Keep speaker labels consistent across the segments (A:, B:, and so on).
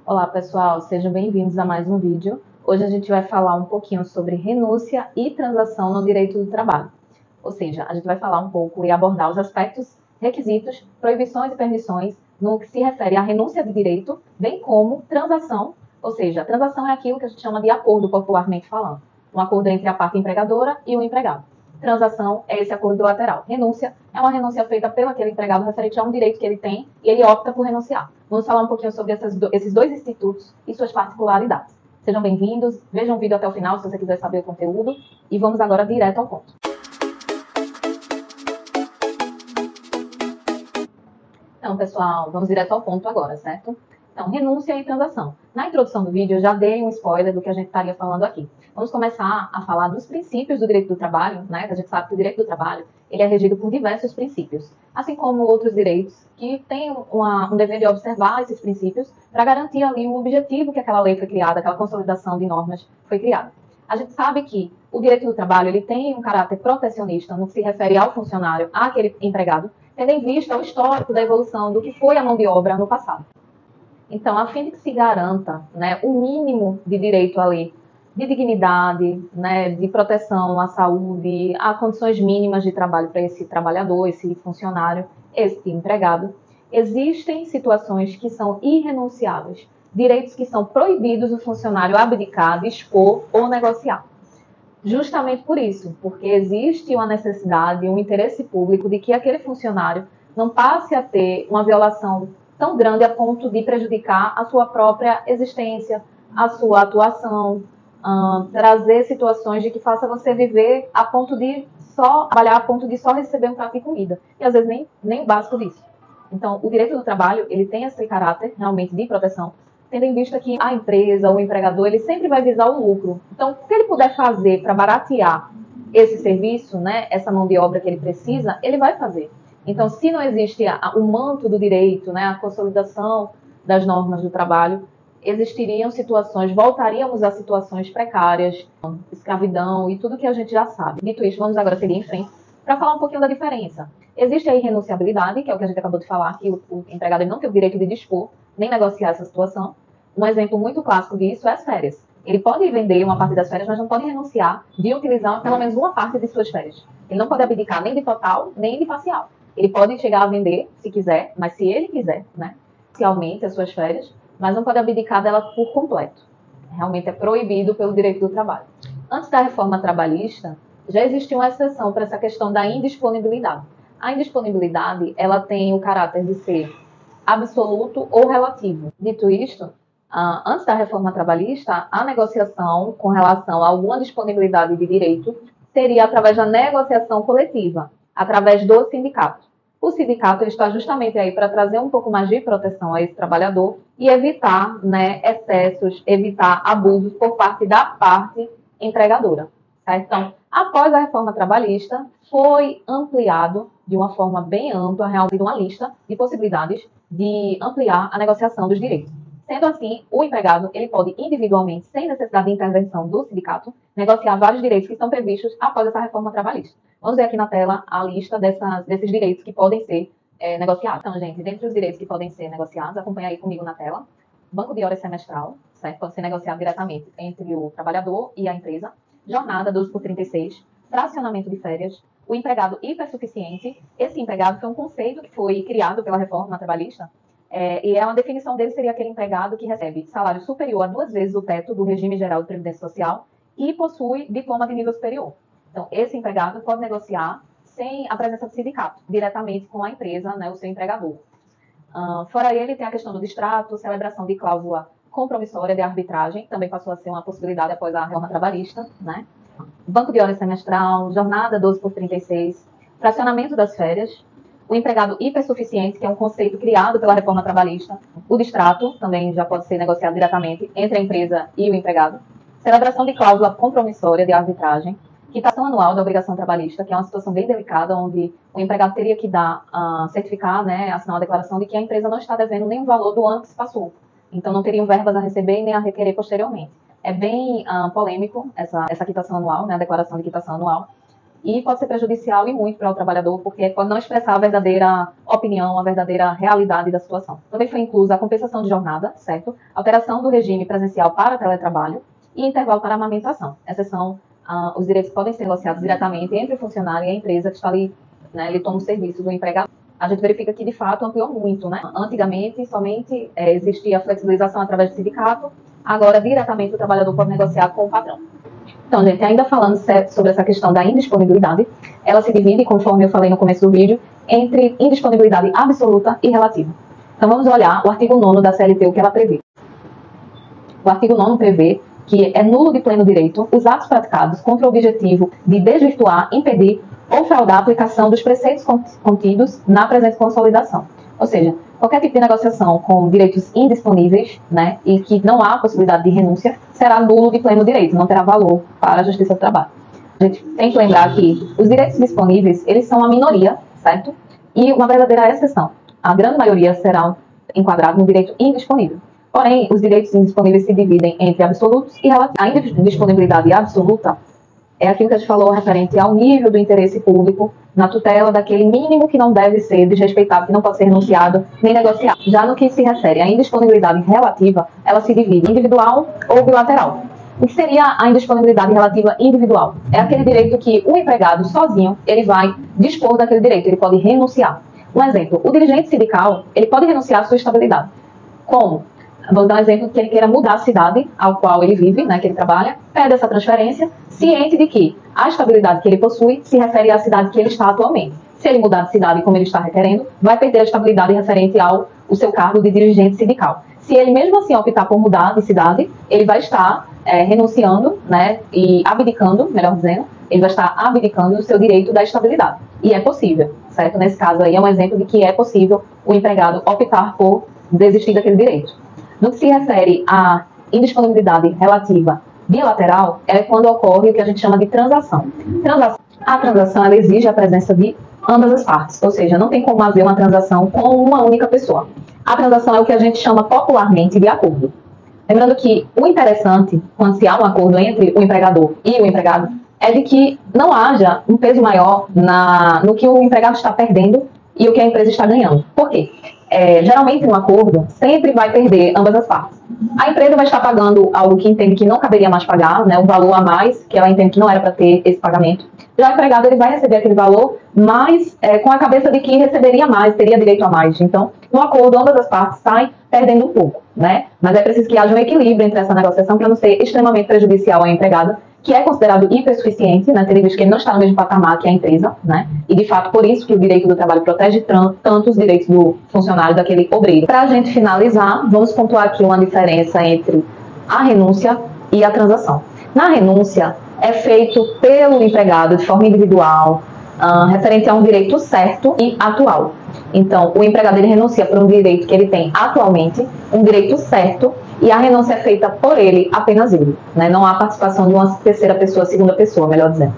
A: Olá pessoal, sejam bem-vindos a mais um vídeo. Hoje a gente vai falar um pouquinho sobre renúncia e transação no direito do trabalho. Ou seja, a gente vai falar um pouco e abordar os aspectos, requisitos, proibições e permissões no que se refere à renúncia de direito, bem como transação, ou seja, a transação é aquilo que a gente chama de acordo popularmente falando. Um acordo entre a parte empregadora e o empregado. Transação é esse acordo bilateral. Renúncia é uma renúncia feita pelo aquele empregado referente a um direito que ele tem e ele opta por renunciar. Vamos falar um pouquinho sobre esses dois institutos e suas particularidades. Sejam bem-vindos, vejam o vídeo até o final se você quiser saber o conteúdo e vamos agora direto ao ponto. Então, pessoal, vamos direto ao ponto agora, certo? Então, renúncia e transação. Na introdução do vídeo, eu já dei um spoiler do que a gente estaria falando aqui. Vamos começar a falar dos princípios do direito do trabalho, né? A gente sabe que o direito do trabalho ele é regido por diversos princípios, assim como outros direitos que têm um dever de observar esses princípios para garantir ali o objetivo que aquela lei foi criada, aquela consolidação de normas foi criada. A gente sabe que o direito do trabalho ele tem um caráter protecionista no que se refere ao funcionário, àquele empregado, tendo em vista o histórico da evolução do que foi a mão de obra no passado. Então, a fim de que se garanta, né, o mínimo de direito ali, de dignidade, né, de proteção à saúde, a condições mínimas de trabalho para esse trabalhador, esse funcionário, esse empregado, existem situações que são irrenunciáveis, direitos que são proibidos o funcionário abdicar, dispor ou negociar. Justamente por isso, porque existe uma necessidade, um interesse público de que aquele funcionário não passe a ter uma violação tão grande a ponto de prejudicar a sua própria existência, a sua atuação, trazer situações de que faça você viver a ponto de só trabalhar, a ponto de só receber um prato de comida. E às vezes nem o básico disso. Então, o direito do trabalho, ele tem esse caráter realmente de proteção, tendo em vista que a empresa, o empregador, ele sempre vai visar o lucro. Então, o que ele puder fazer para baratear esse serviço, né, essa mão de obra que ele precisa, ele vai fazer. Então, se não existe o manto do direito, né, a consolidação das normas do trabalho, existiriam situações, voltaríamos a situações precárias, escravidão e tudo que a gente já sabe. Dito isso, vamos agora seguir em frente para falar um pouquinho da diferença. Existe a irrenunciabilidade, que é o que a gente acabou de falar, que o empregado não tem o direito de dispor, nem negociar essa situação. Um exemplo muito clássico disso é as férias. Ele pode vender uma parte das férias, mas não pode renunciar de utilizar pelo menos uma parte de suas férias. Ele não pode abdicar nem de total, nem de parcial. Ele pode chegar a vender, se quiser, mas se ele quiser, né, parcialmente as suas férias, mas não pode abdicar dela por completo. Realmente é proibido pelo direito do trabalho. Antes da reforma trabalhista, já existia uma exceção para essa questão da indisponibilidade. A indisponibilidade, ela tem o caráter de ser absoluto ou relativo. Dito isto, antes da reforma trabalhista, a negociação com relação a alguma disponibilidade de direito seria através da negociação coletiva, através do sindicato. O sindicato está justamente aí para trazer um pouco mais de proteção a esse trabalhador e evitar, né, excessos, evitar abusos por parte da parte empregadora. Tá? Então, após a reforma trabalhista, foi ampliado de uma forma bem ampla, realmente uma lista de possibilidades de ampliar a negociação dos direitos. Sendo assim, o empregado ele pode individualmente, sem necessidade de intervenção do sindicato, negociar vários direitos que estão previstos após essa reforma trabalhista. Vamos ver aqui na tela a lista desses direitos que podem ser negociados. Então, gente, dentre os direitos que podem ser negociados, acompanha aí comigo na tela. Banco de horas semestral, certo? Pode ser negociado diretamente entre o trabalhador e a empresa. Jornada 12 por 36, fracionamento de férias, o empregado hipersuficiente. Esse empregado foi um conceito que foi criado pela reforma trabalhista, e uma definição dele seria aquele empregado que recebe salário superior a 2 vezes o teto do regime geral de previdência social e possui diploma de nível superior. Então, esse empregado pode negociar sem a presença do sindicato, diretamente com a empresa, né, o seu empregador. Fora ele, tem a questão do distrato, celebração de cláusula compromissória de arbitragem, também passou a ser uma possibilidade após a reforma trabalhista, né? Banco de horas semestral, jornada 12 por 36, fracionamento das férias, o empregado hipersuficiente, que é um conceito criado pela reforma trabalhista, o distrato, também já pode ser negociado diretamente entre a empresa e o empregado, celebração de cláusula compromissória de arbitragem, quitação anual da obrigação trabalhista, que é uma situação bem delicada, onde o empregado teria que certificar, né, assinar uma declaração de que a empresa não está devendo nenhum valor do ano que se passou. Então, não teriam verbas a receber nem a requerer posteriormente. É bem polêmico essa quitação anual, né, a declaração de quitação anual. e pode ser prejudicial e muito para o trabalhador, porque pode não expressar a verdadeira opinião, a verdadeira realidade da situação. Também foi inclusa a compensação de jornada, certo? Alteração do regime presencial para teletrabalho e intervalo para amamentação. Esses são os direitos que podem ser negociados diretamente entre o funcionário e a empresa que está ali, né, ele toma o serviço do empregador. A gente verifica que, de fato, ampliou muito, né? Antigamente, somente existia a flexibilização através do sindicato, agora, diretamente, o trabalhador pode negociar com o patrão. Então, gente, ainda falando sobre essa questão da indisponibilidade, ela se divide, conforme eu falei no começo do vídeo, entre indisponibilidade absoluta e relativa. Então, vamos olhar o artigo 9º da CLT, o que ela prevê. O artigo 9º prevê que é nulo de pleno direito os atos praticados contra o objetivo de desvirtuar, impedir ou fraudar a aplicação dos preceitos contidos na presente consolidação. Ou seja, qualquer tipo de negociação com direitos indisponíveis, né, e que não há possibilidade de renúncia, será nulo de pleno direito, não terá valor para a Justiça do Trabalho. A gente tem que lembrar que os direitos disponíveis, eles são a minoria, certo? E uma verdadeira exceção. A grande maioria será enquadrado no direito indisponível. Porém, os direitos indisponíveis se dividem entre absolutos e relativos. A indisponibilidade absoluta é aquilo que a gente falou referente ao nível do interesse público na tutela daquele mínimo que não deve ser desrespeitado, que não pode ser renunciado nem negociado. Já no que se refere à indisponibilidade relativa, ela se divide em individual ou bilateral. O que seria a indisponibilidade relativa individual? É aquele direito que o empregado sozinho, ele vai dispor daquele direito, ele pode renunciar. Um exemplo, o dirigente sindical, ele pode renunciar à sua estabilidade. Como? Vou dar um exemplo que ele queira mudar a cidade ao qual ele vive, né, que ele trabalha, pede essa transferência, ciente de que a estabilidade que ele possui se refere à cidade que ele está atualmente. Se ele mudar de cidade como ele está requerendo, vai perder a estabilidade referente ao seu cargo de dirigente sindical. Se ele mesmo assim optar por mudar de cidade, ele vai estar renunciando, né, e abdicando, melhor dizendo, ele vai estar abdicando do seu direito da estabilidade. E é possível, certo? Nesse caso aí é um exemplo de que é possível o empregado optar por desistir daquele direito. No que se refere à indisponibilidade relativa bilateral, é quando ocorre o que a gente chama de transação. A transação ela exige a presença de ambas as partes, ou seja, não tem como haver uma transação com uma única pessoa. A transação é o que a gente chama popularmente de acordo. Lembrando que o interessante, quando se há um acordo entre o empregador e o empregado, é de que não haja um peso maior no que o empregado está perdendo e o que a empresa está ganhando. Por quê? Geralmente, no acordo, sempre vai perder ambas as partes. A empresa vai estar pagando algo que entende que não caberia mais pagar, né, um valor a mais, que ela entende que não era para ter esse pagamento. Já o empregado ele vai receber aquele valor, mas com a cabeça de que receberia mais, teria direito a mais. Então, no acordo, ambas as partes saem perdendo um pouco, né? Mas é preciso que haja um equilíbrio entre essa negociação para não ser extremamente prejudicial à empregada, que é considerado hipersuficiente, né, tendo visto que ele não está no mesmo patamar que a empresa, né, e de fato por isso que o direito do trabalho protege tanto os direitos do funcionário, daquele obreiro. Para a gente finalizar, vamos pontuar aqui uma diferença entre a renúncia e a transação. Na renúncia, é feito pelo empregado de forma individual, referente a um direito certo e atual. Então, o empregado ele renuncia por um direito que ele tem atualmente, um direito certo, e a renúncia é feita por ele, apenas ele, né? Não há participação de uma terceira pessoa, segunda pessoa, melhor dizendo.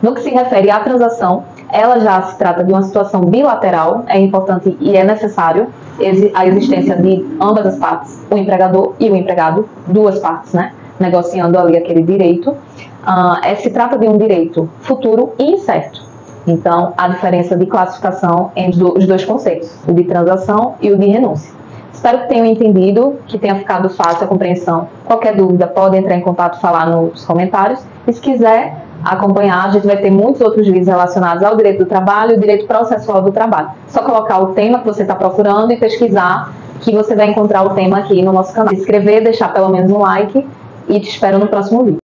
A: No que se refere à transação, ela já se trata de uma situação bilateral, é importante e é necessário a existência de ambas as partes, o empregador e o empregado, duas partes, né? Negociando ali aquele direito. Se trata de um direito futuro e incerto. Então, a diferença de classificação entre os dois conceitos, o de transação e o de renúncia. Espero que tenham entendido, que tenha ficado fácil a compreensão. Qualquer dúvida, pode entrar em contato e falar nos comentários. E se quiser acompanhar, a gente vai ter muitos outros vídeos relacionados ao direito do trabalho e o direito processual do trabalho. Só colocar o tema que você está procurando e pesquisar, que você vai encontrar o tema aqui no nosso canal. Se inscrever, deixar pelo menos um like e te espero no próximo vídeo.